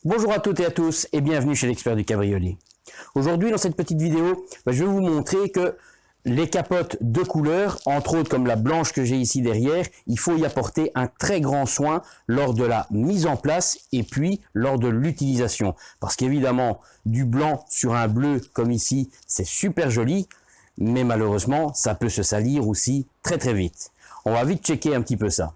Bonjour à toutes et à tous et bienvenue chez l'expert du cabriolet. Aujourd'hui dans cette petite vidéo, je vais vous montrer que les capotes de couleur, entre autres comme la blanche que j'ai ici derrière, il faut y apporter un très grand soin lors de la mise en place et puis lors de l'utilisation. Parce qu'évidemment, du blanc sur un bleu comme ici, c'est super joli, mais malheureusement, ça peut se salir aussi très très vite. On va vite checker un petit peu ça.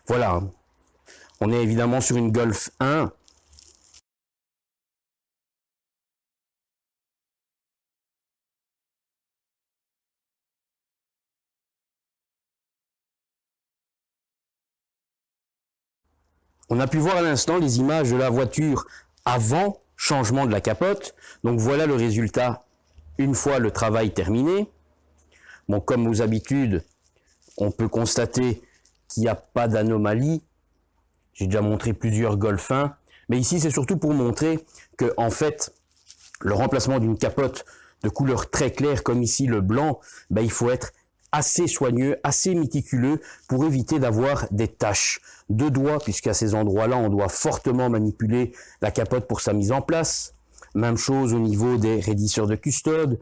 Voilà, on est évidemment sur une Golf 1. On a pu voir à l'instant les images de la voiture avant changement de la capote. Donc voilà le résultat une fois le travail terminé. Bon, comme aux habitudes, on peut constater qu'il n'y a pas d'anomalie. J'ai déjà montré plusieurs Golf 1, mais ici c'est surtout pour montrer que en fait le remplacement d'une capote de couleur très claire comme ici le blanc, il faut être assez soigneux, assez méticuleux pour éviter d'avoir des taches de doigts, puisqu'à ces endroits-là on doit fortement manipuler la capote pour sa mise en place. Même chose au niveau des raidisseurs de custode,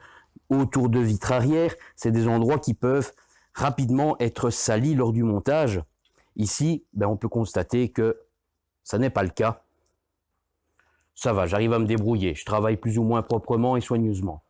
autour de vitres arrière, c'est des endroits qui peuvent rapidement être salis lors du montage. Ici, on peut constater que ça n'est pas le cas. Ça va, j'arrive à me débrouiller. Je travaille plus ou moins proprement et soigneusement.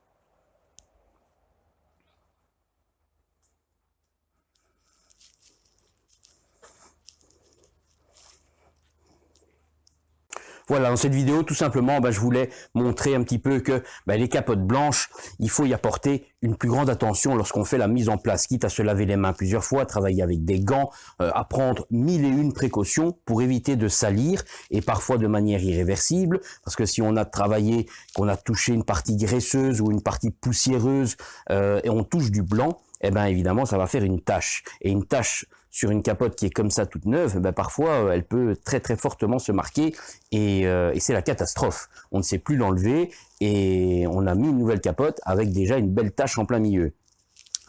Voilà, dans cette vidéo, tout simplement, je voulais montrer un petit peu que les capotes blanches, il faut y apporter une plus grande attention lorsqu'on fait la mise en place, quitte à se laver les mains plusieurs fois, travailler avec des gants, à prendre 1001 précautions pour éviter de salir, et parfois de manière irréversible, parce que si on a travaillé, qu'on a touché une partie graisseuse ou une partie poussiéreuse, et on touche du blanc, évidemment, ça va faire une tache. Et une tache sur une capote qui est comme ça toute neuve, parfois elle peut très très fortement se marquer et c'est la catastrophe. On ne sait plus l'enlever et on a mis une nouvelle capote avec déjà une belle tache en plein milieu.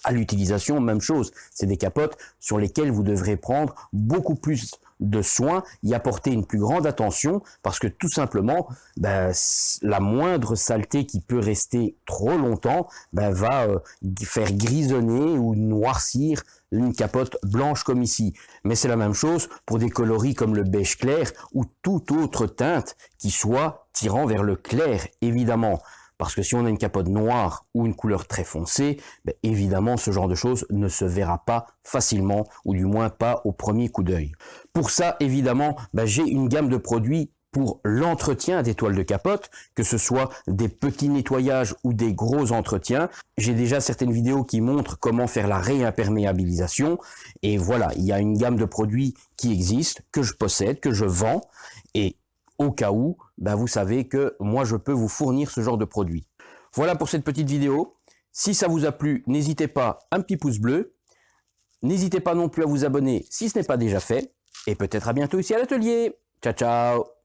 À l'utilisation, même chose, c'est des capotes sur lesquelles vous devrez prendre beaucoup plus de soin, y apporter une plus grande attention, parce que tout simplement, la moindre saleté qui peut rester trop longtemps va faire grisonner ou noircir une capote blanche comme ici. Mais c'est la même chose pour des coloris comme le beige clair ou toute autre teinte qui soit tirant vers le clair, évidemment. Parce que si on a une capote noire ou une couleur très foncée, évidemment ce genre de choses ne se verra pas facilement, ou du moins pas au premier coup d'œil. Pour ça, évidemment, j'ai une gamme de produits pour l'entretien des toiles de capote, que ce soit des petits nettoyages ou des gros entretiens. J'ai déjà certaines vidéos qui montrent comment faire la réimperméabilisation. Et voilà, il y a une gamme de produits qui existe, que je possède, que je vends. Et au cas où, vous savez que moi je peux vous fournir ce genre de produit. Voilà pour cette petite vidéo. Si ça vous a plu, n'hésitez pas un petit pouce bleu. N'hésitez pas non plus à vous abonner si ce n'est pas déjà fait. Et peut-être à bientôt ici à l'atelier. Ciao, ciao!